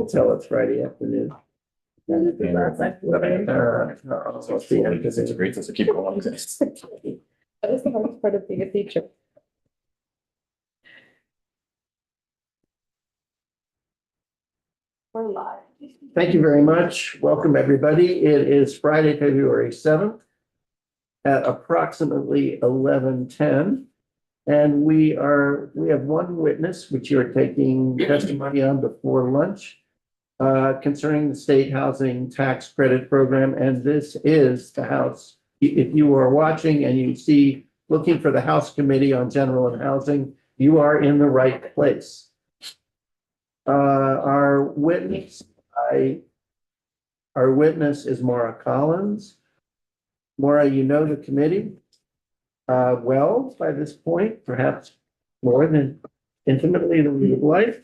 Tell it's Friday afternoon. It's a great sense to keep going. That was the hardest part of being a teacher. We're live. Thank you very much. Welcome, everybody. It is Friday, February 7th at approximately 11:10. And we have one witness, which you're taking testimony on before lunch, concerning the state housing tax credit program. And this is the House. If you are watching and you see looking for the House Committee on General and Housing, you are in the right place. Our witness is Maura Collins. Maura, you know the committee well by this point, perhaps more than intimately than we would like.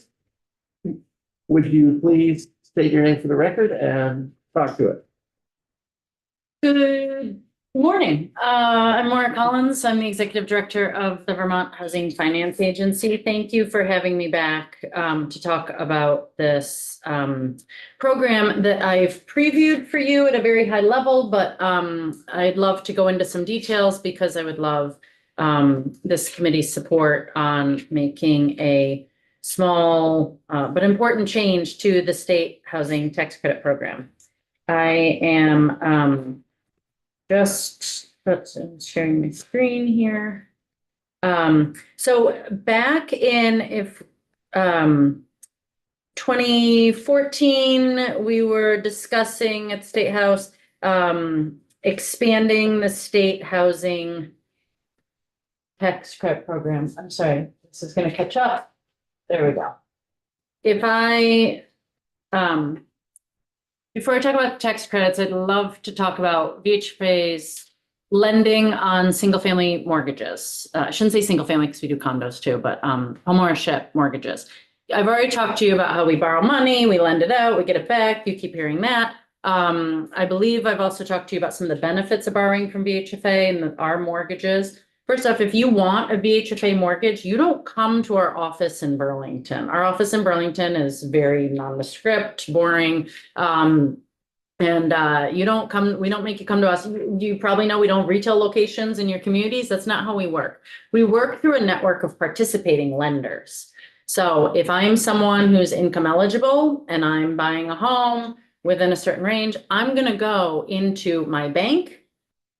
Would you please state your name for the record and talk to it? Good morning. I'm Maura Collins. I'm the Executive Director of the Vermont Housing Finance Agency. Thank you for having me back to talk about this program that I've previewed for you at a very high level, but I'd love to go into some details because I would love this committee's support on making a small but important change to the state housing tax credit program. I am just sharing my screen here. So back in 2014, we were discussing at State House expanding the state housing tax credit program. I'm sorry, this is going to catch up. There we go. Before I talk about tax credits, I'd love to talk about VHFA's lending on single-family mortgages. I shouldn't say single-family because we do condos too, but homeownership mortgages. I've already talked to you about how we borrow money, we lend it out, we get it back. You keep hearing that. I believe I've also talked to you about some of the benefits of borrowing from VHFA and our mortgages. First off, if you want a VHFA mortgage, you don't come to our office in Burlington. Our office in Burlington is very nondescript, boring. You don't come, we don't make you come to us. You probably know we don't have retail locations in your communities. That's not how we work. We work through a network of participating lenders. So if I'm someone who's income eligible and I'm buying a home within a certain range, I'm going to go into my bank,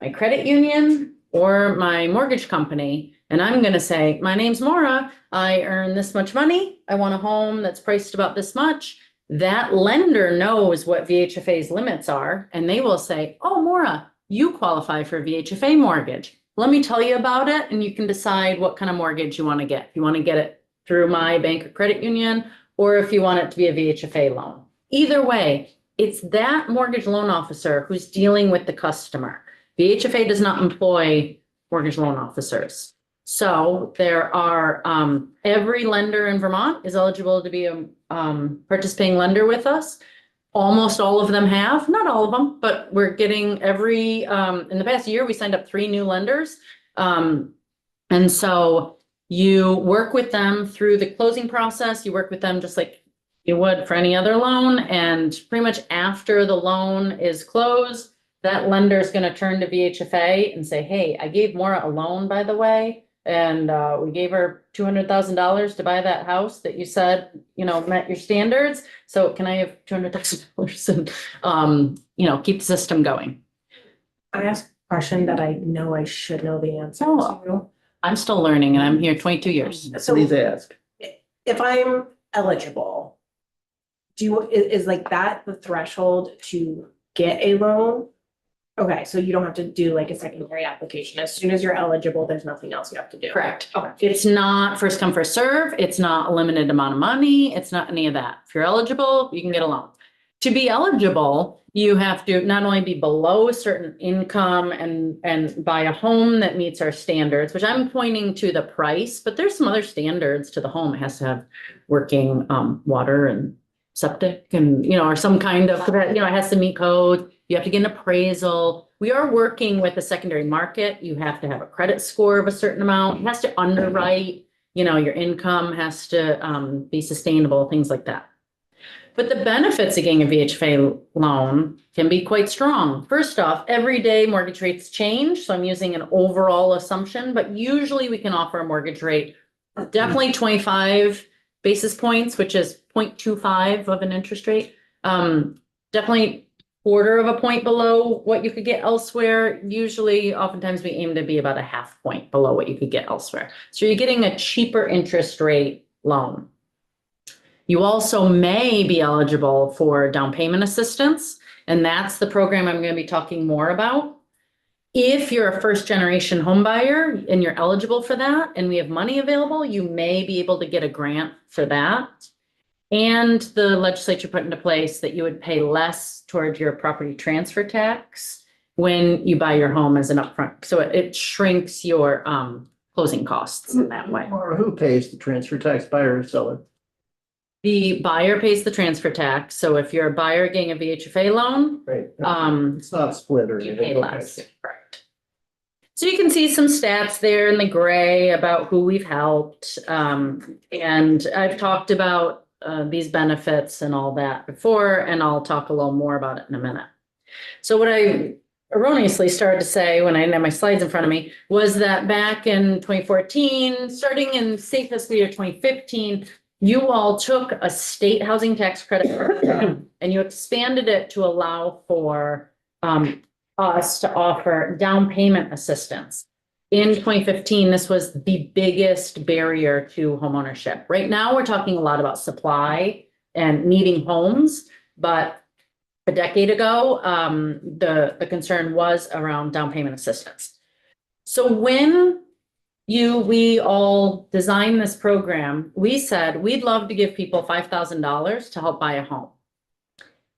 my credit union, or my mortgage company, and I'm going to say, my name's Maura, I earn this much money, I want a home that's priced about this much. That lender knows what VHFA's limits are, and they will say, oh, Maura, you qualify for a VHFA mortgage. Let me tell you about it, and you can decide what kind of mortgage you want to get. If you want to get it through my bank or credit union, or if you want it to be a VHFA loan. Either way, it's that mortgage loan officer who's dealing with the customer. VHFA does not employ mortgage loan officers. So there are, every lender in Vermont is eligible to be a participating lender with us. Almost all of them have, not all of them, but we're getting in the past year, we signed up 3 new lenders. And so you work with them through the closing process. You work with them just like you would for any other loan. And pretty much after the loan is closed, that lender is going to turn to VHFA and say, hey, I gave Maura a loan, by the way, and we gave her $200,000 to buy that house that you said, met your standards. So can I have $200,000 and, keep the system going? I asked a question that I know I should know the answer to. I'm still learning and I'm here 22 years. So Please ask. if I'm eligible, is like that the threshold to get a loan? Okay, so you don't have to do like a secondary application. As soon as you're eligible, there's nothing else you have to do. Correct. Okay. It's not first come, first serve. It's not a limited amount of money. It's not any of that. If you're eligible, you can get a loan. To be eligible, you have to not only be below a certain income and buy a home that meets our standards, which I'm pointing to the price, but there's some other standards to the home. It has to have working water and septic and, or some kind of, it has to meet code. You have to get an appraisal. We are working with a secondary market. You have to have a credit score of a certain amount. It has to underwrite, your income has to be sustainable, things like that. But the benefits of getting a VHFA loan can be quite strong. First off, every day mortgage rates change, so I'm using an overall assumption, but usually we can offer a mortgage rate definitely 25 basis points, which is 0.25 of an interest rate. Definitely quarter of a point below what you could get elsewhere. Usually, oftentimes we aim to be about a half point below what you could get elsewhere. So you're getting a cheaper interest rate loan. You also may be eligible for down payment assistance, and that's the program I'm going to be talking more about. If you're a first generation home buyer and you're eligible for that and we have money available, you may be able to get a grant for that. And the legislature put into place that you would pay less towards your property transfer tax when you buy your home as an upfront. So it shrinks your closing costs in that way. Or who pays the transfer tax, buyer or seller? The buyer pays the transfer tax. So if you're a buyer getting a VHFA loan, Right. um, It's not split or you anything. pay less. Correct. So you can see some stats there in the gray about who we've helped. And I've talked about these benefits and all that before, and I'll talk a little more about it in a minute. So what I erroneously started to say when I didn't have my slides in front of me was that back in 2014, starting in say fiscal year 2015, you all took a state housing tax credit program and you expanded it to allow for us to offer down payment assistance. In 2015, this was the biggest barrier to homeownership. Right now, we're talking a lot about supply and needing homes, but a decade ago, the concern was around down payment assistance. So when we all designed this program, we said we'd love to give people $5,000 to help buy a home.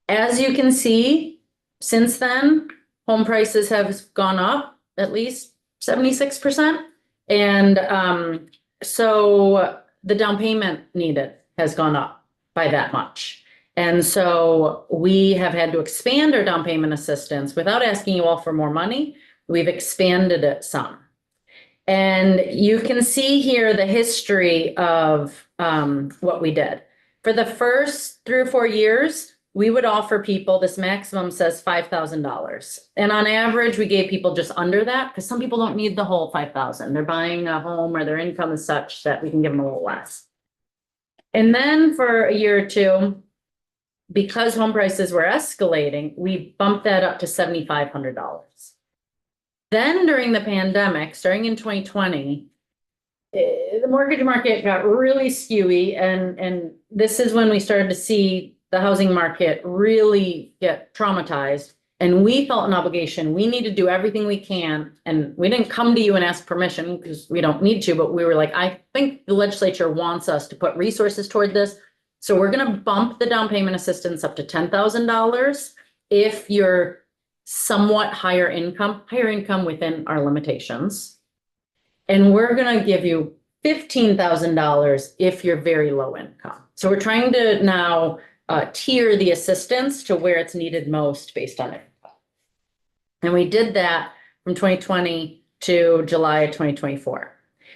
As you can see, since then, home prices have gone up at least 76%. And so the down payment needed has gone up by that much. And so we have had to expand our down payment assistance without asking you all for more money. We've expanded it some. And you can see here the history of what we did. For the first 3 or 4 years, we would offer people, this maximum says $5,000. And on average, we gave people just under that because some people don't need the whole $5,000. They're buying a home or their income is such that we can give them a little less. And then for a year or two, because home prices were escalating, we bumped that up to $7,500. Then during the pandemic, starting in 2020, the mortgage market got really skewy. And this is when we started to see the housing market really get traumatized. And we felt an obligation. We need to do everything we can. And we didn't come to you and ask permission because we don't need to, but we were like, I think the legislature wants us to put resources toward this. So we're going to bump the down payment assistance up to $10,000 if you're somewhat higher income within our limitations. And we're going to give you $15,000 if you're very low income. So we're trying to now tier the assistance to where it's needed most based on income. And we did that from 2020 to July of 2024.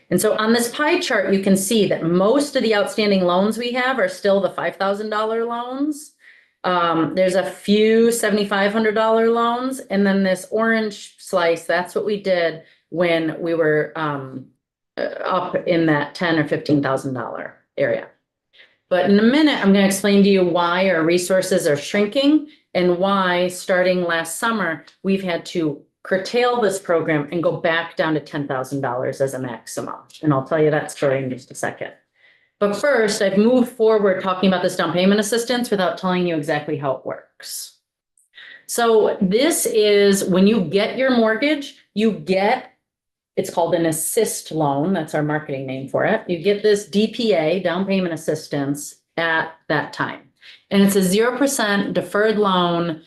And so on this pie chart, you can see that most of the outstanding loans we have are still the $5,000 loans. There's a few $7,500 loans. And then this orange slice, that's what we did when we were up in that $10,000 or $15,000 area. But in a minute, I'm going to explain to you why our resources are shrinking and why starting last summer, we've had to curtail this program and go back down to $10,000 as a maximum. And I'll tell you that story in just a second. But first, I've moved forward talking about this down payment assistance without telling you exactly how it works. So this is when you get your mortgage, you get, it's called an assist loan. That's our marketing name for it. You get this DPA, down payment assistance, at that time. And it's a 0% deferred loan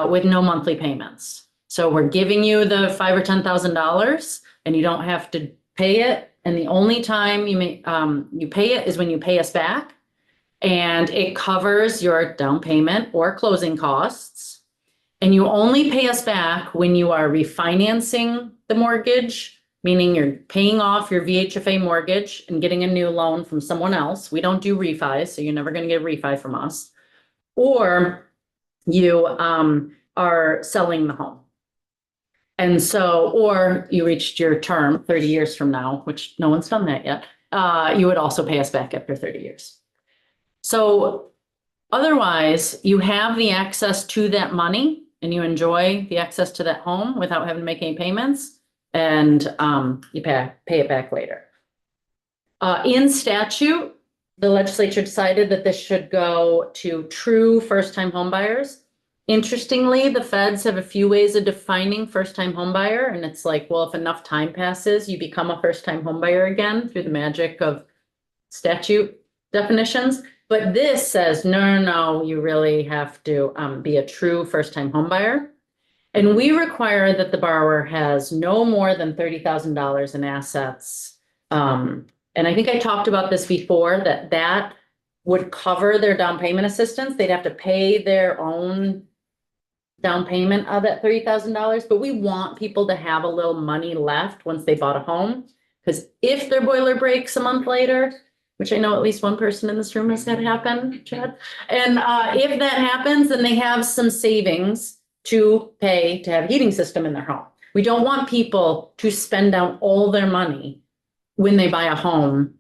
with no monthly payments. So we're giving you the $5,000 or $10,000 and you don't have to pay it. And the only time you pay it is when you pay us back. And it covers your down payment or closing costs. And you only pay us back when you are refinancing the mortgage, meaning you're paying off your VHFA mortgage and getting a new loan from someone else. We don't do refis, so you're never going to get a refi from us. or you are selling the home. And so, or you reached your term 30 years from now, which no one's done that yet, you would also pay us back after 30 years. So otherwise, you have the access to that money and you enjoy the access to that home without having to make any payments, and you pay it back later. In statute, the legislature decided that this should go to true first-time homebuyers. Interestingly, the feds have a few ways of defining first-time homebuyer, and it's like, well, if enough time passes, you become a first-time homebuyer again through the magic of statute definitions. But this says, no, you really have to be a true first-time homebuyer. And we require that the borrower has no more than $30,000 in assets. And I think I talked about this before, that would cover their down payment assistance. They'd have to pay their own down payment of that $30,000, but we want people to have a little money left once they bought a home. Because if their boiler breaks a month later, which I know at least one person in this room has had happen, Chad. And if that happens, then they have some savings to pay to have a heating system in their home. We don't want people to spend down all their money when they buy a home.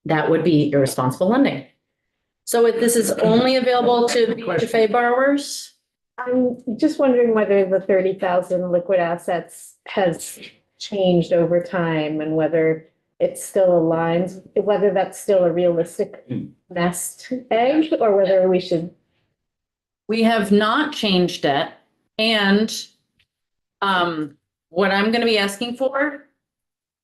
That would be irresponsible lending. So if this is only available to FHA borrowers. I'm just wondering whether the 30,000 liquid assets has changed over time and whether it still aligns, whether that's still a realistic nest egg or whether we should. We have not changed it. And what I'm going to be asking for,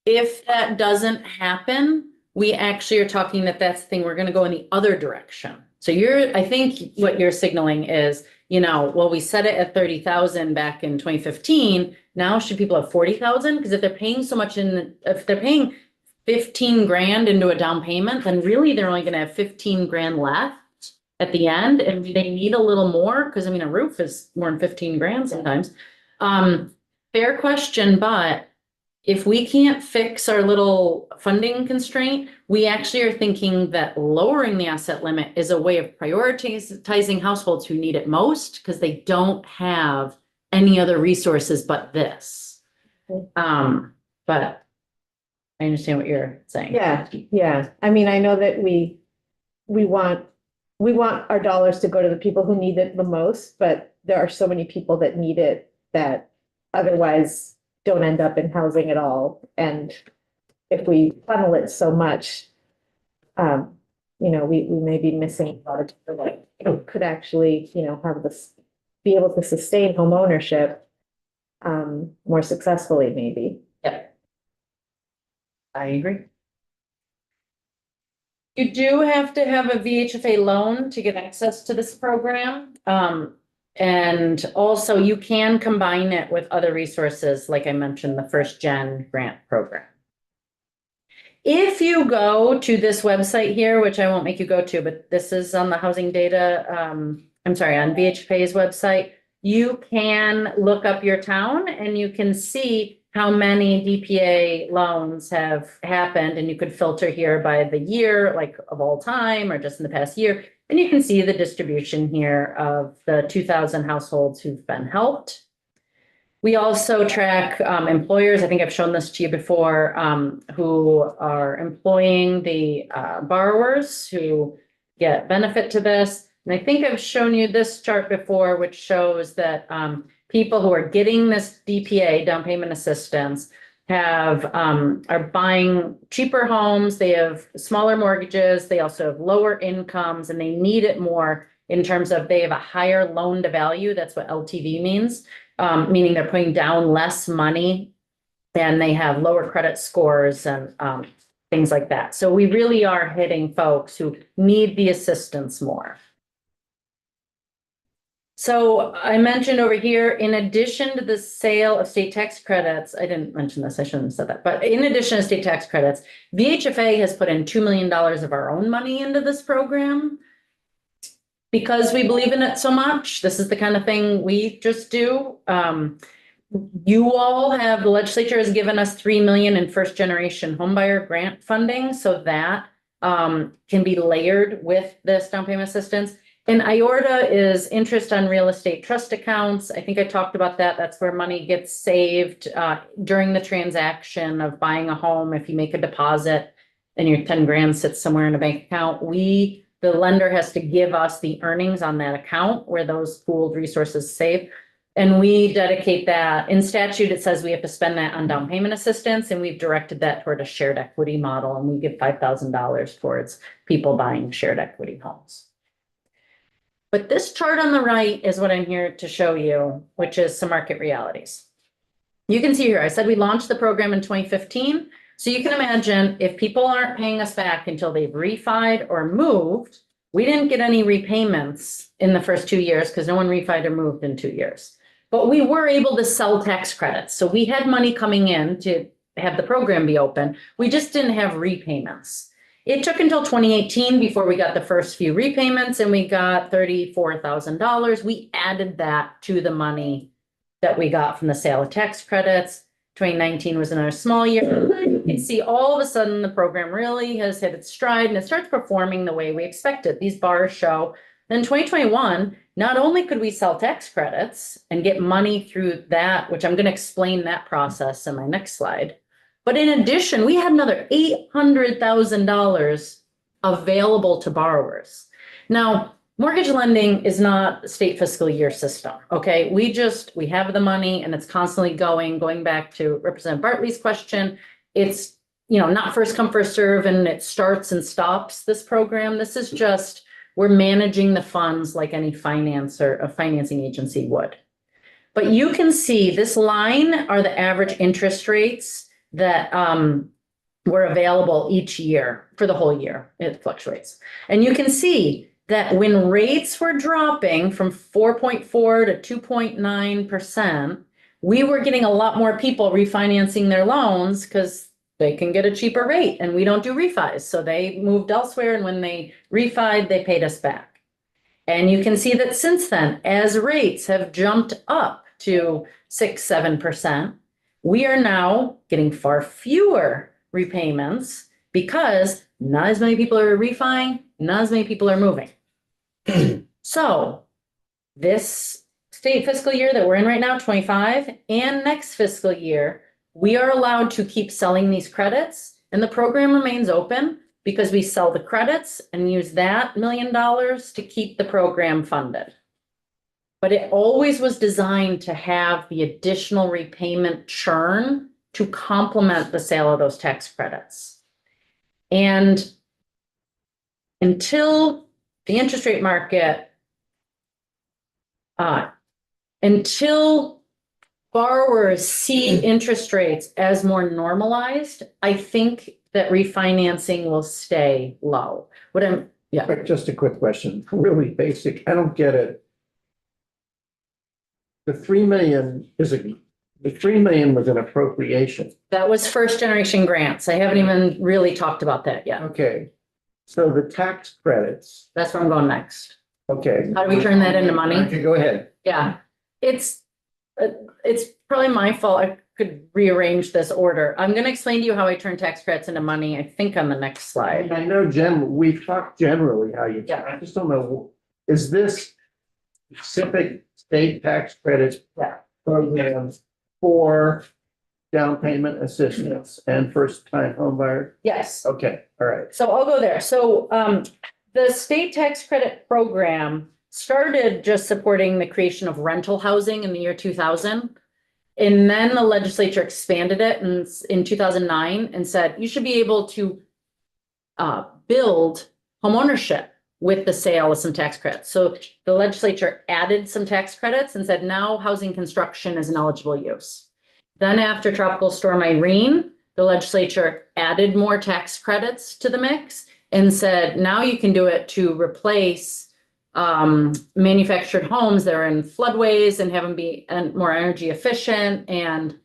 if that doesn't happen, we actually are talking that's the thing, we're going to go in the other direction. So I think what you're signaling is, well, we set it at 30,000 back in 2015. Now should people have 40,000? Because if they're paying so much if they're paying 15 grand into a down payment, then really they're only going to have 15 grand left at the end. And they need a little more because a roof is more than 15 grand sometimes. Fair question, but if we can't fix our little funding constraint, we actually are thinking that lowering the asset limit is a way of prioritizing households who need it most because they don't have any other resources but this. But I understand what you're saying. Yeah. I know that we want our dollars to go to the people who need it the most, but there are so many people that need it that otherwise don't end up in housing at all. And if we funnel it so much, we may be missing a lot of people that could actually, have this, be able to sustain home ownership more successfully, maybe. Yeah. I agree. You do have to have a VHFA loan to get access to this program. And also you can combine it with other resources, like I mentioned, the First Gen grant program. If you go to this website here, which I won't make you go to, but this is on the housing data, on VHFA's website, you can look up your town and you can see how many DPA loans have happened, and you could filter here by the year, like of all time or just in the past year. And you can see the distribution here of the 2,000 households who've been helped. We also track employers. I think I've shown this to you before, who are employing the borrowers who get benefit to this. And I think I've shown you this chart before, which shows that people who are getting this DPA, down payment assistance, are buying cheaper homes. They have smaller mortgages. They also have lower incomes, and they need it more in terms of they have a higher loan to value. That's what LTV means, meaning they're putting down less money and they have lower credit scores and things like that. So we really are hitting folks who need the assistance more. So I mentioned over here, in addition to the sale of state tax credits, I didn't mention this, I shouldn't have said that, but in addition to state tax credits, VHFA has put in $2 million of our own money into this program because we believe in it so much. This is the kind of thing we just do. You all have, the legislature has given us $3 million in first generation homebuyer grant funding, so that can be layered with this down payment assistance. And IORTA is interest on real estate trust accounts. I think I talked about that. That's where money gets saved during the transaction of buying a home. If you make a deposit and your 10 grand sits somewhere in a bank account, the lender has to give us the earnings on that account where those pooled resources save. And we dedicate that. In statute, it says we have to spend that on down payment assistance, and we've directed that toward a shared equity model, and we give $5,000 towards people buying shared equity homes. But this chart on the right is what I'm here to show you, which is some market realities. You can see here, I said we launched the program in 2015. So you can imagine if people aren't paying us back until they've refied or moved, we didn't get any repayments in the first 2 years because no one refied or moved in 2 years. But we were able to sell tax credits. So we had money coming in to have the program be open. We just didn't have repayments. It took until 2018 before we got the first few repayments, and we got $34,000. We added that to the money that we got from the sale of tax credits. 2019 was another small year. You can see all of a sudden the program really has hit its stride and it starts performing the way we expected. These bars show. Then 2021, not only could we sell tax credits and get money through that, which I'm going to explain that process in my next slide, but in addition, we had another $800,000 available to borrowers. Now, mortgage lending is not a state fiscal year system, okay? We have the money and it's constantly going back to Representative Bartley's question. It's, not first come, first serve, and it starts and stops this program. This is just, we're managing the funds like any financing agency would. But you can see this line are the average interest rates that were available each year for the whole year. It fluctuates. And you can see that when rates were dropping from 4.4 to 2.9%, we were getting a lot more people refinancing their loans because they can get a cheaper rate and we don't do refis. So they moved elsewhere, and when they refied, they paid us back. And you can see that since then, as rates have jumped up to 6-7%, we are now getting far fewer repayments because not as many people are refining, not as many people are moving. So this state fiscal year that we're in right now, 25, and next fiscal year, we are allowed to keep selling these credits, and the program remains open because we sell the credits and use that $1 million to keep the program funded. But it always was designed to have the additional repayment churn to complement the sale of those tax credits. And until the interest rate market, until borrowers see interest rates as more normalized, I think that refinancing will stay low. But just a quick question, really basic. I don't get it. The 3 million the 3 million was an appropriation. That was first generation grants. I haven't even really talked about that yet. Okay. So the tax credits, That's where I'm going next. okay. How do we turn that into money? Okay, go ahead. Yeah, it's probably my fault. I could rearrange this order. I'm going to explain to you how I turn tax credits into money, I think on the next slide. I know we've talked generally how you, Yeah. I just don't know, is this specific state tax credits Yeah. programs for down payment assistance and first time home buyer? Yes. Okay, all right. So I'll go there. So the state tax credit program started just supporting the creation of rental housing in the year 2000. And then the legislature expanded it in 2009 and said, you should be able to build homeownership with the sale of some tax credits. So the legislature added some tax credits and said, now housing construction is an eligible use. Then after Tropical Storm Irene, the legislature added more tax credits to the mix and said, now you can do it to replace manufactured homes that are in floodways and have them be more energy efficient. And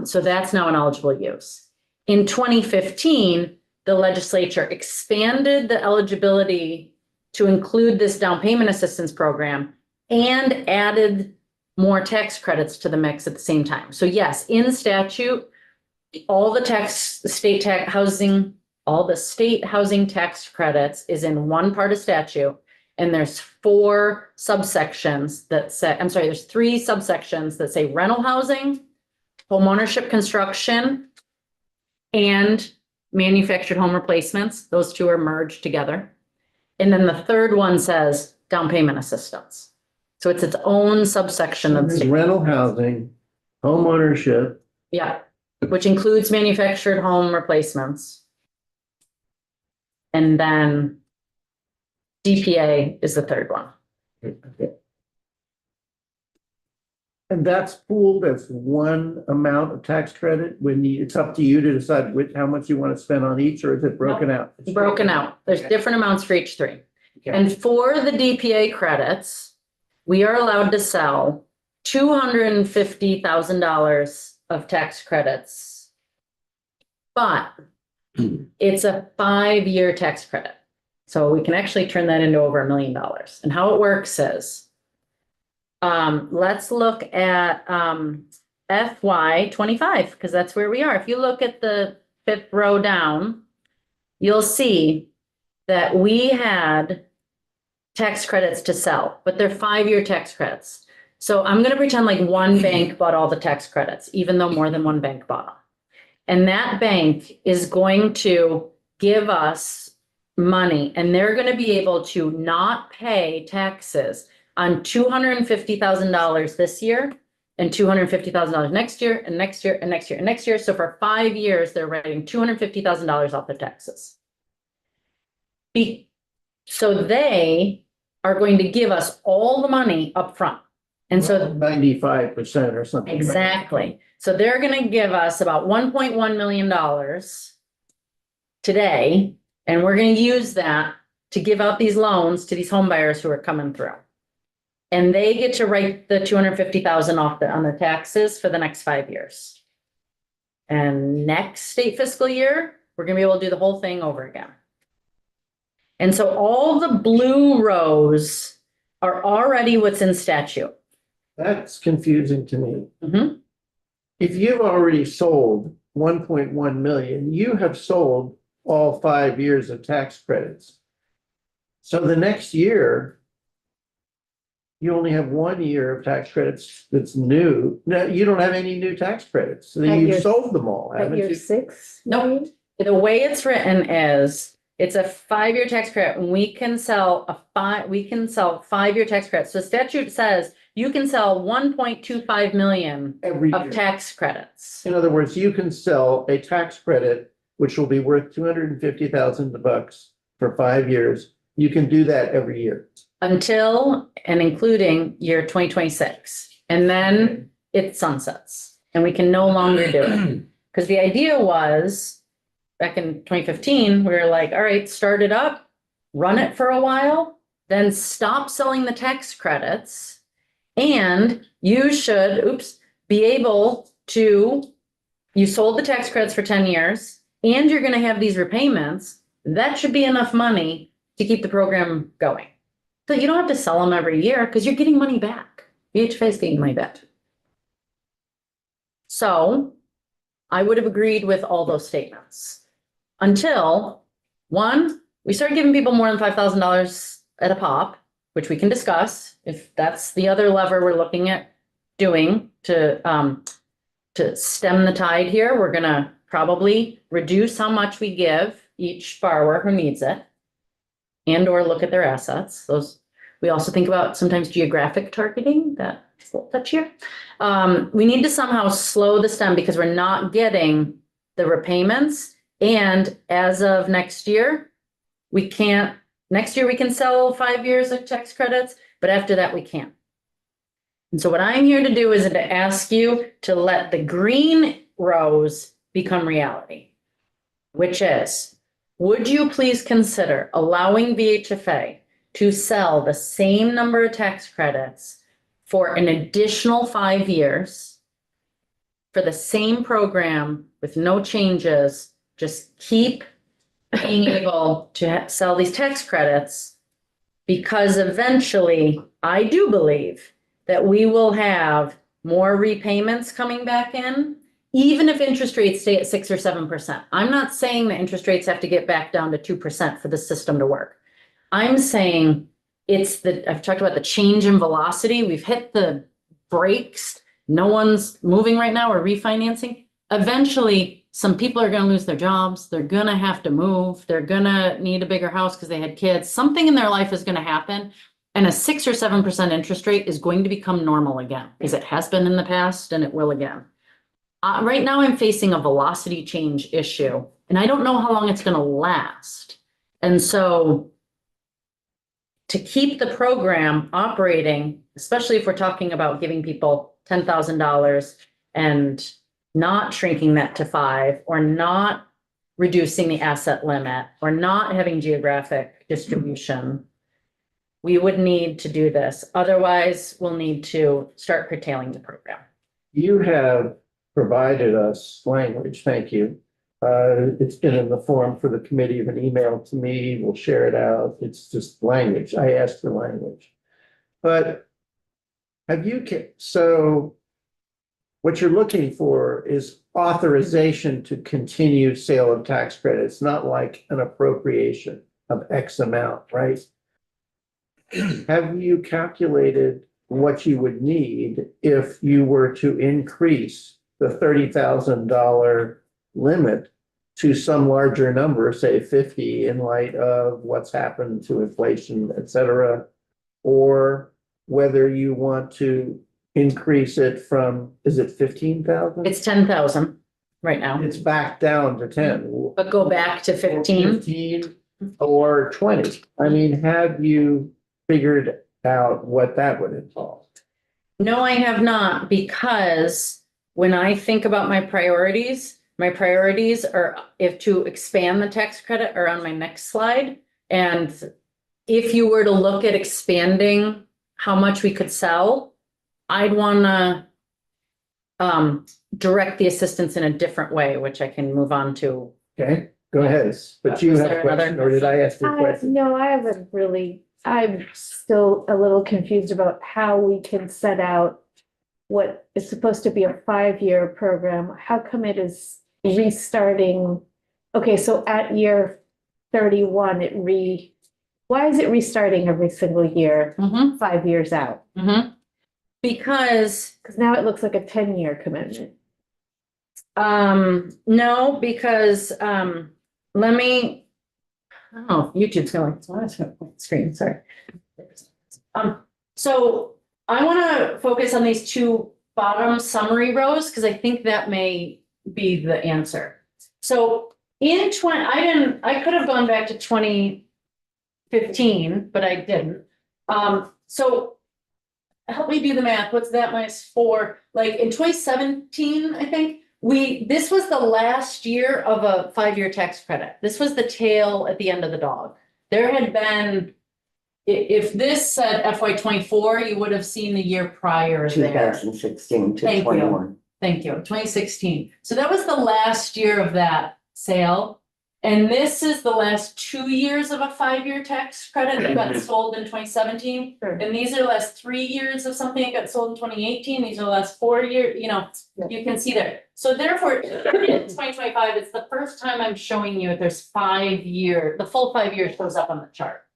so that's now an eligible use. In 2015, the legislature expanded the eligibility to include this down payment assistance program and added more tax credits to the mix at the same time. So yes, in statute, all the state housing tax credits is in one part of statute. And there's 4 subsections that say, I'm sorry, there's 3 subsections that say rental housing, homeownership construction, and manufactured home replacements. Those 2 are merged together. And then the 3rd one says down payment assistance. So it's its own subsection of There's rental housing, home ownership. yeah, which includes manufactured home replacements. And then DPA is the 3rd one. And that's pooled as one amount of tax credit when you, it's up to you to decide how much you want to spend on each, or is it broken out? It's Broken out. There's Okay. different amounts for each 3. Okay. And for the DPA credits, we are allowed to sell $250,000 of tax credits. But it's a 5-year tax credit. So we can actually turn that into over $1 million. And how it works is, let's look at FY 25, because that's where we are. If you look at the 5th row down, you'll see that we had tax credits to sell, but they're 5-year tax credits. So I'm going to pretend like one bank bought all the tax credits, even though more than one bank bought them. And that bank is going to give us money, and they're going to be able to not pay taxes on $250,000 this year and $250,000 next year and next year and next year and next year. So for 5 years, they're writing $250,000 off their taxes. So they are going to give us all the money up front. And so 95% or something. exactly. So they're going to give us about $1.1 million today, and we're going to use that to give out these loans to these home buyers who are coming through. And they get to write the $250,000 off on their taxes for the next 5 years. And next state fiscal year, we're going to be able to do the whole thing over again. And so all the blue rows are already what's in statute. That's confusing to me. Mhm. If you've already sold 1.1 million, you have sold all 5 years of tax credits. So the next year, you only have 1 year of tax credits that's new. No, you don't have any new tax credits. So At you've year- sold them all, At haven't year you? 6? Nope. maybe? The way it's written is, it's a 5-year tax credit, and we can sell 5-year tax credits. So statute says you can sell 1.25 million Every of year. tax credits. In other words, you can sell a tax credit, which will be worth $250,000 for 5 years. You can do that every year. Until and including year 2026. And then it sunsets and we can no longer do it. Because the idea was, back in 2015, we were like, all right, start it up, run it for a while, then stop selling the tax credits. And you should, be able to, you sold the tax credits for 10 years and you're going to have these repayments. That should be enough money to keep the program going. So you don't have to sell them every year because you're getting money back. VHFA is getting money back. So I would have agreed with all those statements until, one, we started giving people more than $5,000 at a pop, which we can discuss if that's the other lever we're looking at doing to stem the tide here. We're gonna probably reduce how much we give each borrower who needs it and or look at their assets. Those, we also think about sometimes geographic targeting, that's a little touchier. We need to somehow slow the stem because we're not getting the repayments. And as of next year, we can sell 5 years of tax credits, but after that we can't. And so what I'm here to do is to ask you to let the green rows become reality, which is, would you please consider allowing VHFA to sell the same number of tax credits for an additional 5 years for the same program with no changes, just keep being able to sell these tax credits, because eventually I do believe that we will have more repayments coming back in, even if interest rates stay at 6 or 7%. I'm not saying that interest rates have to get back down to 2% for the system to work. I'm saying I've talked about the change in velocity. We've hit the brakes. No one's moving right now or refinancing. Eventually, some people are gonna lose their jobs. They're gonna have to move. They're gonna need a bigger house because they had kids. Something in their life is gonna happen. And a 6 or 7% interest rate is going to become normal again, because it has been in the past and it will again. Right now, I'm facing a velocity change issue, and I don't know how long it's gonna last. And so to keep the program operating, especially if we're talking about giving people $10,000 and not shrinking that to 5, or not reducing the asset limit, or not having geographic distribution, we would need to do this. Otherwise, we'll need to start curtailing the program. You have provided us language, thank you. It's been in the form for the committee of an email to me, we'll share it out, it's just language, I asked for language. But have you, so what you're looking for is authorization to continue sale of tax credits, not like an appropriation of X amount, right? Have you calculated what you would need if you were to increase the $30,000 limit to some larger number, say 50, in light of what's happened to inflation, et cetera, or whether you want to increase it from, is it 15,000? It's 10,000 right now, It's back down to 10. but go back to 15. 15 or 20. I mean, have you figured out what that would involve? No, I have not, because when I think about my priorities are if to expand the tax credit are on my next slide. And if you were to look at expanding how much we could sell, I'd wanna direct the assistance in a different way, which I can move on to. Okay, go ahead. But you Is have there a question, another- or did I ask you a question? No, I haven't really, I'm still a little confused about how we can set out what is supposed to be a 5-year program. How come it is restarting? Okay, so at year 31, why is it restarting every single year, 5 years out? Because Because now it looks like a 10-year commitment. no, because let me, oh, YouTube's going, so I'm gonna screen, sorry. So I want to focus on these two bottom summary rows, because I think that may be the answer. So in I could have gone back to 2015, but I didn't. So help me do the math. What's that -4? Like in 2017, I think this was the last year of a 5-year tax credit. This was the tail at the end of the dog. There had been, if this said FY 24, you would have seen the year prior there. 2016 to Thank you. 21. Thank you, 2016. So that was the last year of that sale. And this is the last 2 years of a 5-year tax credit that got sold in 2017. Sure. And these are the last 3 years of something that got sold in 2018. These are the last 4 years, you can see there. So therefore, in 2025, it's the first time I'm showing you there's 5 year, the full 5 years shows up on the chart.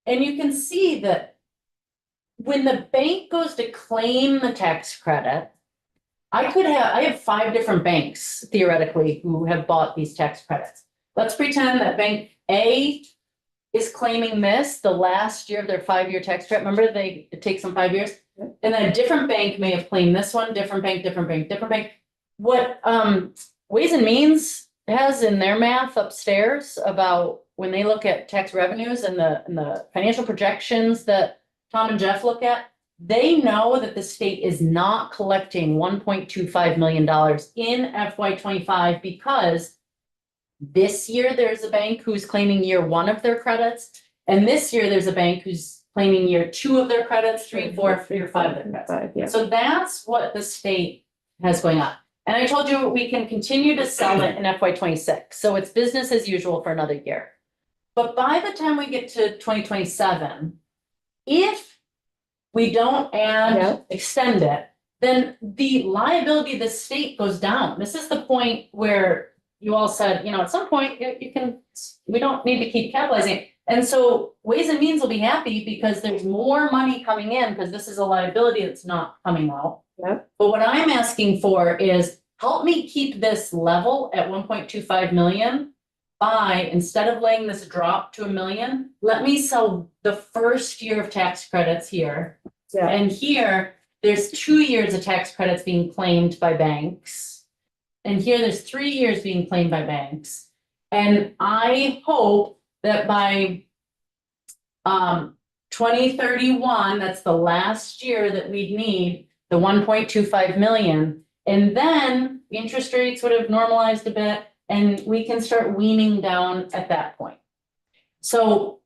And you can see that when the bank goes to claim the tax credit, I have 5 different banks theoretically who have bought these tax credits. Let's pretend that bank A is claiming this, the last year of their 5-year tax credit. Remember, it takes them 5 years. And then a different bank may have claimed this one, different bank. What Ways and Means has in their math upstairs about when they look at tax revenues and the financial projections that Tom and Jeff look at, they know that the state is not collecting $1.25 million in FY 25 because this year there's a bank who's claiming year 1 of their credits, and this year there's a bank who's claiming year 2 of their credits, 3, 4, year 5 of their credits. 5, yeah. So that's what the state has going on. And I told you we can continue to sell it in FY 26. So it's business as usual for another year. But by the time we get to 2027, if we don't extend it, then the liability of the state goes down. This is the point where you all said, at some point we don't need to keep capitalizing it. And so Ways and Means will be happy because there's more money coming in, because this is a liability that's not coming out. Yep. But what I'm asking for is help me keep this level at 1.25 million. By, instead of letting this drop to 1 million, let me sell the first year of tax credits here. Yeah, And here, there's 2 years of tax credits being claimed by banks. And here, there's 3 years being claimed by banks. And I hope that by 2031, that's the last year that we'd need the 1.25 million. And then interest rates would have normalized a bit and we can start weaning down at that point. So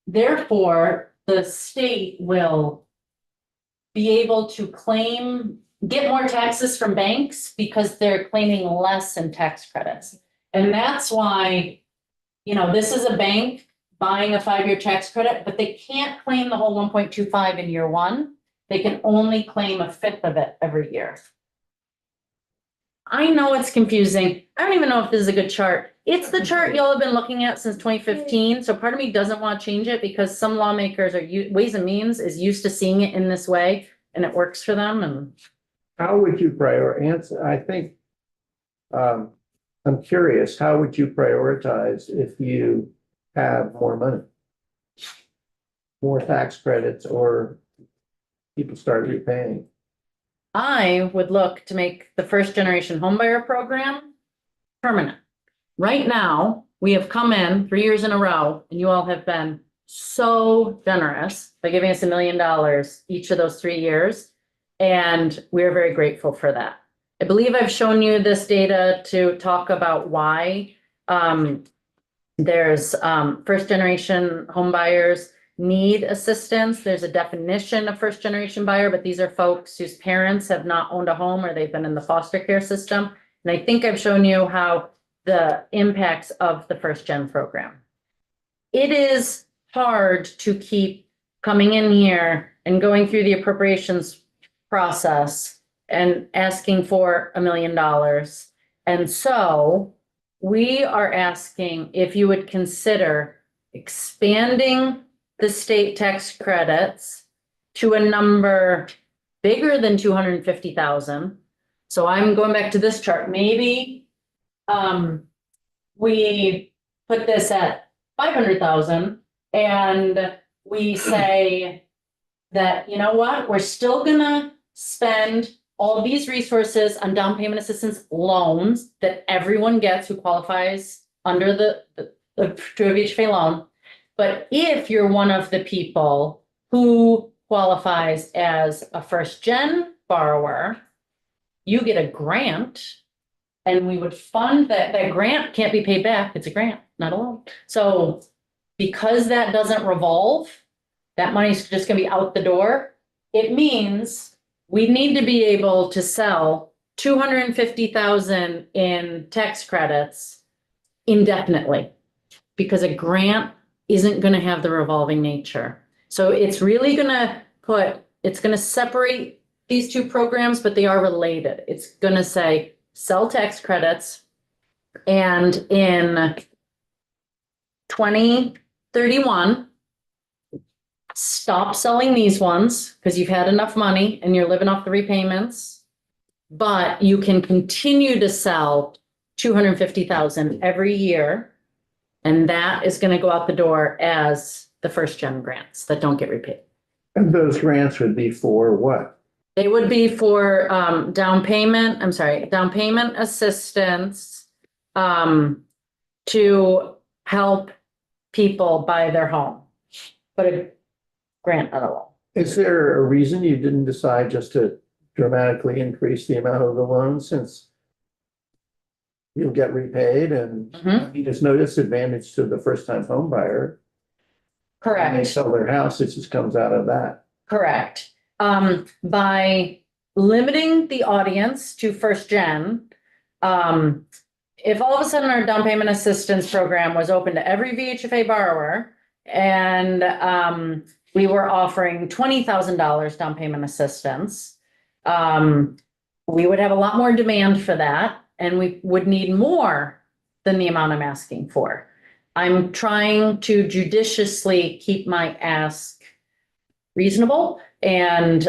therefore, the state will be able to get more taxes from banks because they're claiming less in tax credits. And that's why, this is a bank buying a 5-year tax credit, but they can't claim the whole 1.25 in year one. They can only claim a fifth of it every year. I know it's confusing. I don't even know if this is a good chart. It's the chart y'all have been looking at since 2015. So part of me doesn't want to change it because some lawmakers Ways and Means is used to seeing it in this way and it works for them. And How would you prioritize? I think, I'm curious, how would you prioritize if you have more money? More tax credits or people start repaying? I would look to make the first generation homebuyer program permanent. Right now, we have come in 3 years in a row and you all have been so generous by giving us $1 million each of those 3 years. And we're very grateful for that. I believe I've shown you this data to talk about why there's first generation home buyers need assistance. There's a definition of first generation buyer, but these are folks whose parents have not owned a home or they've been in the foster care system. And I think I've shown you how the impacts of the first gen program. It is hard to keep coming in here and going through the appropriations process and asking for $1 million. And so we are asking if you would consider expanding the state tax credits to a number bigger than 250,000. So I'm going back to this chart. Maybe we put this at 500,000 and we say that, you know what, we're still gonna spend all these resources on down payment assistance loans that everyone gets who qualifies under the VHFA loan. But if you're one of the people who qualifies as a first gen borrower, you get a grant and we would fund that. That grant can't be paid back. It's a grant, not a loan. So because that doesn't revolve, that money's just gonna be out the door. It means we need to be able to sell 250,000 in tax credits indefinitely because a grant isn't going to have the revolving nature. So it's really going to it's going to separate these two programs, but they are related. It's going to say sell tax credits and in 2031, stop selling these ones because you've had enough money and you're living off the repayments, but you can continue to sell 250,000 every year. And that is going to go out the door as the first gen grants that don't get repaid. And those grants would be for what? They would be for down payment assistance to help people buy their home. But a grant, not a loan. Is there a reason you didn't decide just to dramatically increase the amount of the loan since you'll get repaid and there's no disadvantage to the first time home buyer? When they Correct. sell their house, it just comes out of that. Correct. By limiting the audience to first gen, if all of a sudden our down payment assistance program was open to every VHFA borrower and we were offering $20,000 down payment assistance, we would have a lot more demand for that and we would need more than the amount I'm asking for. I'm trying to judiciously keep my ask reasonable and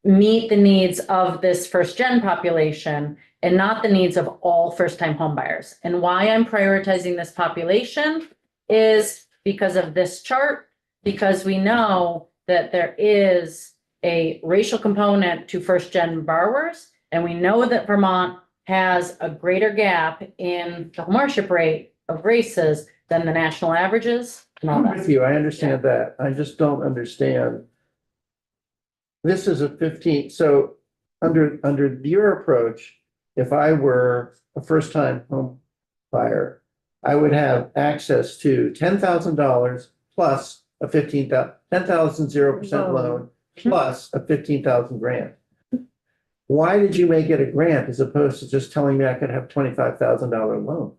meet the needs of this first gen population and not the needs of all first time home buyers. And why I'm prioritizing this population is because of this chart, because we know that there is a racial component to first gen borrowers. And we know that Vermont has a greater gap in the homeownership rate of races than the national averages and all I'm that. with you. I understand that. I just don't understand. This is a 15, so under your approach, if I were a first-time home buyer, I would have access to $10,000 plus a 10,000 0% loan plus a 15,000 grant. Why did you make it a grant as opposed to just telling me I could have $25,000 loan?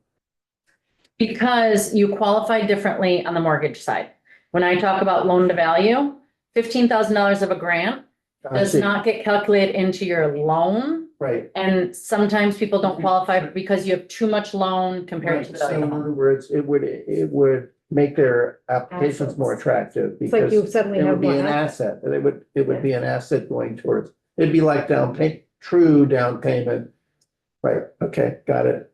Because you qualify differently on the mortgage side. When I talk about loan to value, $15,000 of a grant I does see. not get calculated into your loan. Right. And sometimes people don't qualify because you have too much loan compared Right. to the So value of in the home. other words, it would make their applications more attractive It's like because you suddenly it have would be more an assets. asset. It would be an asset going towards, it'd be like true down payment. Right, okay, got it.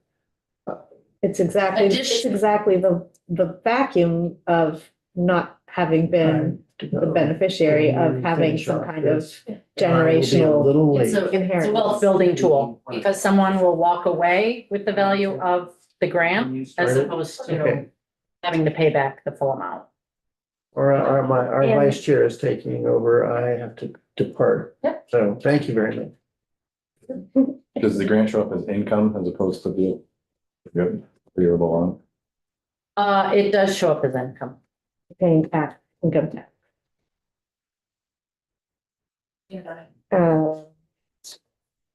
It's exactly the vacuum of not having been the beneficiary of having some kind of generational It's a inheritance. wealth building tool because someone will walk away with the value of the grant as opposed to Okay. having to pay back the full amount. Or our And- vice chair is taking over. I have to depart. Yep. So thank you very much. Does the grant show up as income as opposed to the variable loan? It does show up as income. Paying tax, income tax.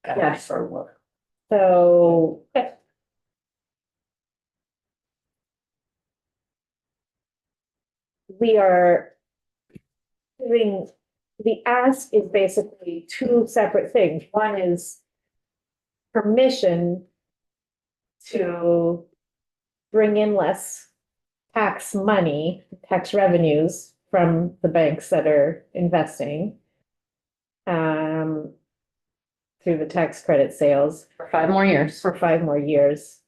Yes. Or what? So. We are doing, the ask is basically two separate things. One is permission to bring in less tax money, tax revenues from the banks that are investing through the tax credit sales For 5 more years. for 5 more years,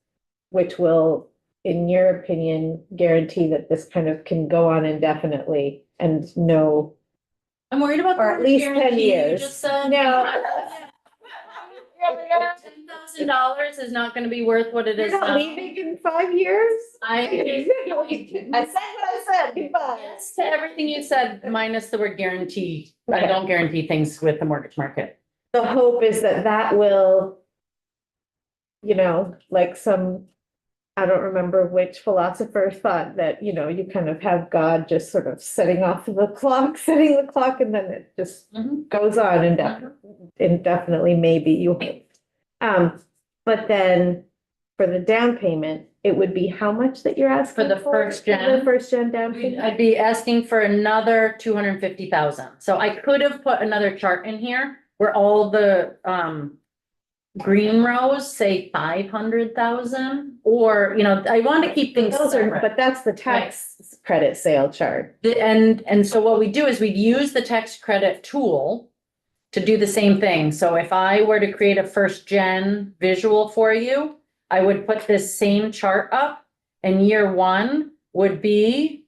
which will, in your opinion, guarantee that this kind of can go on indefinitely and no. I'm worried about. Or at least 10 years. No. $10,000 is not gonna be worth what it is You're not now. leaving in 5 years? I I said what I said, goodbye. yes to everything you said, minus the word guarantee. I don't guarantee things with the mortgage market. The hope is that that will, like I don't remember which philosopher thought that, you kind of have God just sort of setting the clock, and then it just Mhm. goes on indefinitely, maybe you hope. But then for the down payment, it would be how much that you're asking For the first gen? For the first gen down payment? I'd be asking for another 250,000. So I could have put another chart in here where all the green rows say 500,000, or, I want to keep things Those are, separate. but that's the tax credit sale chart. And so what we do is we'd use the tax credit tool to do the same thing. So if I were to create a first gen visual for you, I would put this same chart up, and year 1 would be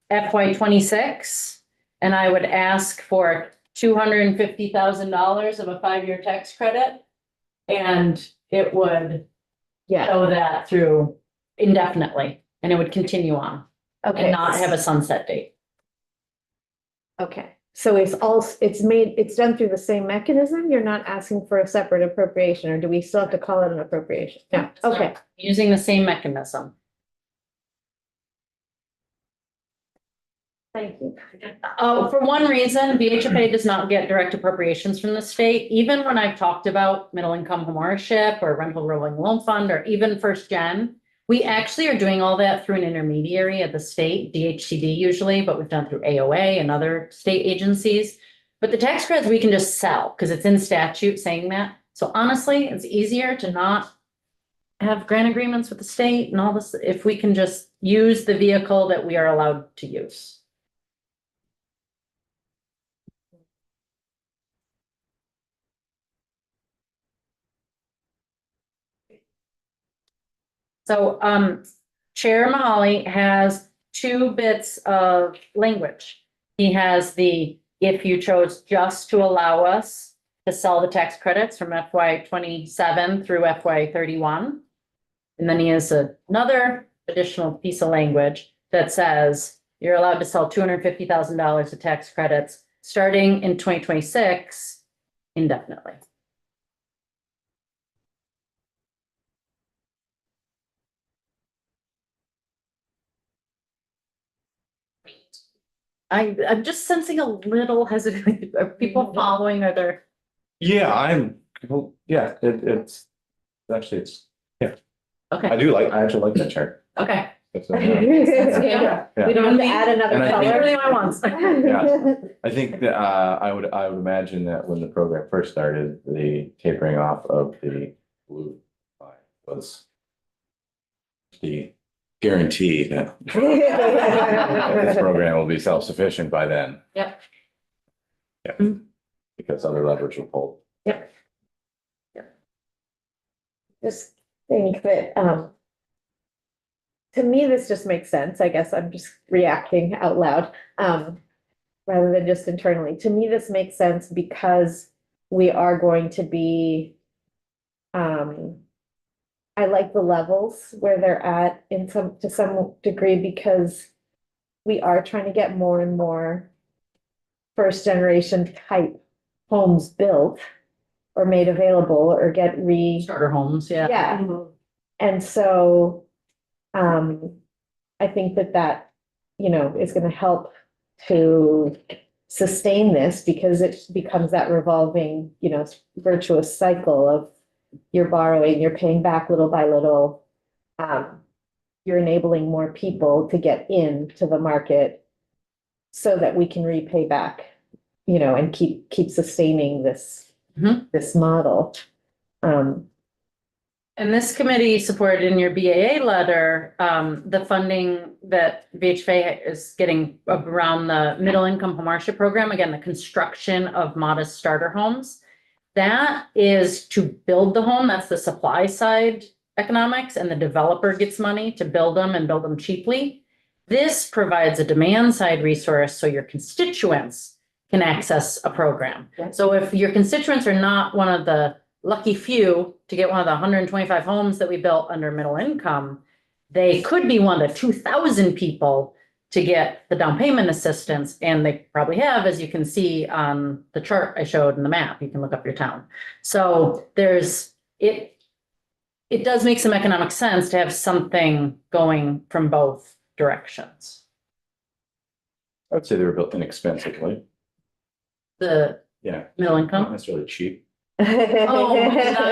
FY 26. And I would ask for $250,000 of a 5-year tax credit. And it would Yeah, show that through indefinitely, and it would continue on and okay. not have a sunset date. Okay, so it's done through the same mechanism? You're not asking for a separate appropriation, or do we still have to call it an appropriation? No, okay. Using the same mechanism. Thank you. For one reason, VHFA does not get direct appropriations from the state. Even when I've talked about middle income homeownership or rental rolling loan fund or even first gen, we actually are doing all that through an intermediary at the state, DHCD usually, but we've done through AOA and other state agencies. But the tax credits we can just sell because it's in statute saying that. So honestly, it's easier to not have grant agreements with the state and all this, if we can just use the vehicle that we are allowed to use. So, Chair Mahali has two bits of language. He has the, if you chose just to allow us to sell the tax credits from FY 27 through FY 31. And then he has another additional piece of language that says you're allowed to sell $250,000 of tax credits starting in 2026 indefinitely. I'm just sensing a little hesitant. Are people following? Are there? Yeah, it's actually, I Okay, I actually like that chart. okay. That's, Yeah. We don't have to add And another I think- Everything color. I want. Yeah. I think that, I would imagine that when the program first started, the tapering off of the blue line was the guarantee that this program will be self-sufficient by then. Yep. Yeah, Mhm. because other levers were pulled. Just think that, to me, this just makes sense. I guess I'm just reacting out loud, rather than just internally. To me, this makes sense because we are going to be, I like the levels where they're at to some degree, because we are trying to get more and more first generation type homes built or made available or get Starter homes, yeah. yeah. And so, I think that, is gonna help to sustain this, because it becomes that revolving, virtuous cycle of you're borrowing, you're paying back little by little. You're enabling more people to get into the market so that we can repay back, and keep sustaining this, Mhm. this model. And this committee supported in your BAA letter, the funding that VHFA is getting around the middle income homeownership program, again, the construction of modest starter homes. That is to build the home, that's the supply side economics, and the developer gets money to build them and build them cheaply. This provides a demand side resource so your constituents can access a program. So if your constituents are not one of the lucky few to get one of the 125 homes that we built under middle income, they could be one of the 2,000 people to get the down payment assistance, and they probably have, as you can see on the chart I showed in the map. You can look up your town. So it does make some economic sense to have something going from both directions. I would say they were built inexpensively. The Yeah, middle not income. necessarily cheap. Oh,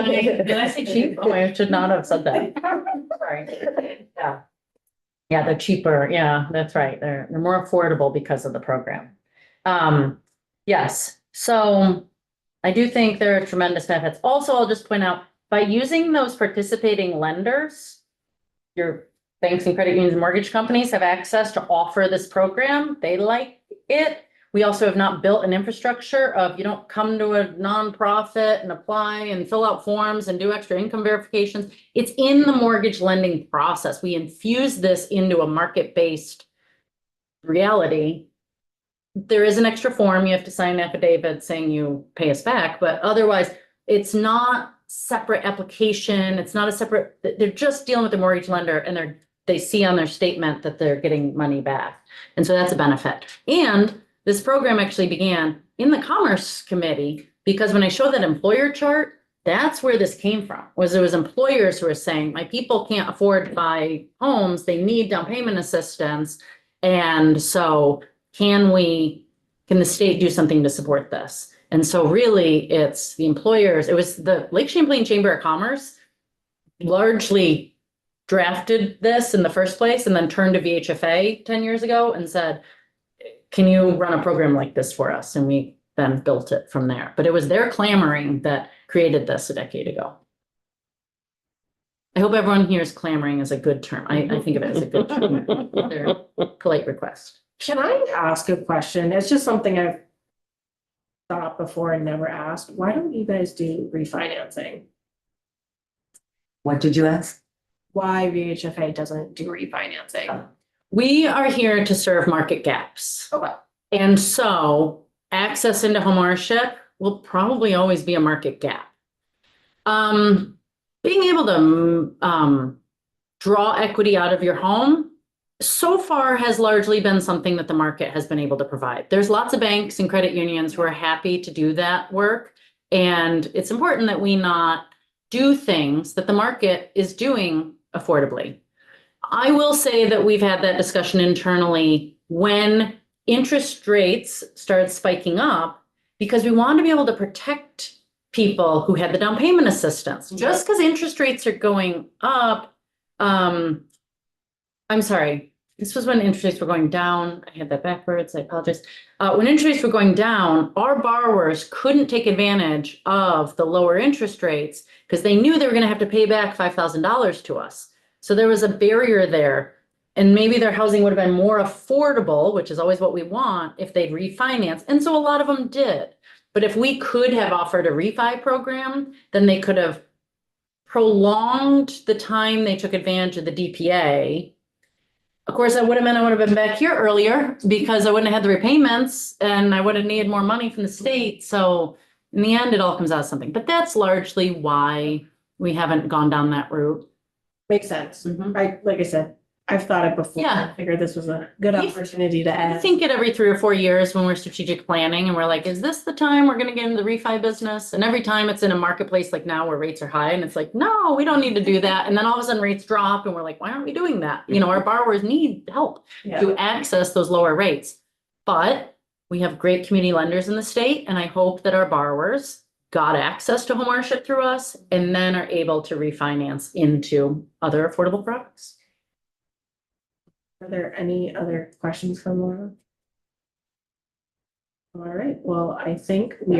did I say cheap? Oh, I should not have said that. Sorry. Yeah. Yeah, they're cheaper. Yeah, that's right. They're more affordable because of the program. Yes, so I do think there are tremendous benefits. Also, I'll just point out, by using those participating lenders, your banks and credit unions and mortgage companies have access to offer this program. They like it. We also have not built an infrastructure of, you don't come to a nonprofit and apply and fill out forms and do extra income verifications. It's in the mortgage lending process. We infuse this into a market-based reality. There is an extra form. You have to sign an affidavit saying you pay us back, but otherwise it's not separate application. It's not a separate, they're just dealing with the mortgage lender, and they see on their statement that they're getting money back. And so that's a benefit. And this program actually began in the Commerce Committee, because when I showed that employer chart, that's where this came from, was there was employers who were saying, my people can't afford to buy homes, they need down payment assistance. And so can the state do something to support this? And so really it's the employers, it was the Lake Champlain Chamber of Commerce largely drafted this in the first place, and then turned to VHFA 10 years ago and said, can you run a program like this for us? And we then built it from there. But it was their clamoring that created this a decade ago. I hope everyone here is clamoring is a good term. I think of it as a good term. Their polite request. Can I ask a question? It's just something I've thought before and never asked. Why don't you guys do refinancing? What did you ask? Why VHFA doesn't do refinancing? We are here to serve market gaps. Okay. And so access into homeownership will probably always be a market gap. Being able to draw equity out of your home so far has largely been something that the market has been able to provide. There's lots of banks and credit unions who are happy to do that work. And it's important that we not do things that the market is doing affordably. I will say that we've had that discussion internally when interest rates started spiking up, because we want to be able to protect people who had the down payment assistance. Just because interest rates are going up, I'm sorry, this was when interest rates were going down. I had that backwards, I apologize. When interest rates were going down, our borrowers couldn't take advantage of the lower interest rates because they knew they were going to have to pay back $5,000 to us. So there was a barrier there. And maybe their housing would have been more affordable, which is always what we want, if they'd refinance. And so a lot of them did. But if we could have offered a refi program, then they could have prolonged the time they took advantage of the DPA. Of course, that would have meant I would have been back here earlier because I wouldn't have had the repayments and I would have needed more money from the state. So in the end, it all comes out of something. But that's largely why we haven't gone down that route. Makes sense. Mhm. Like I said, I've thought it before. Yeah. I figured this was a good We- opportunity to I add. think it every 3 or 4 years when we're strategic planning and we're like, is this the time we're gonna get into the refi business? And every time it's in a marketplace like now where rates are high and it's like, no, we don't need to do that. And then all of a sudden rates drop and we're like, why aren't we doing that? You know, our borrowers need help Yeah. to access those lower rates. But we have great community lenders in the state and I hope that our borrowers got access to homeownership through us and then are able to refinance into other affordable products. Are there any other questions from Laura? All right, well, I think we are.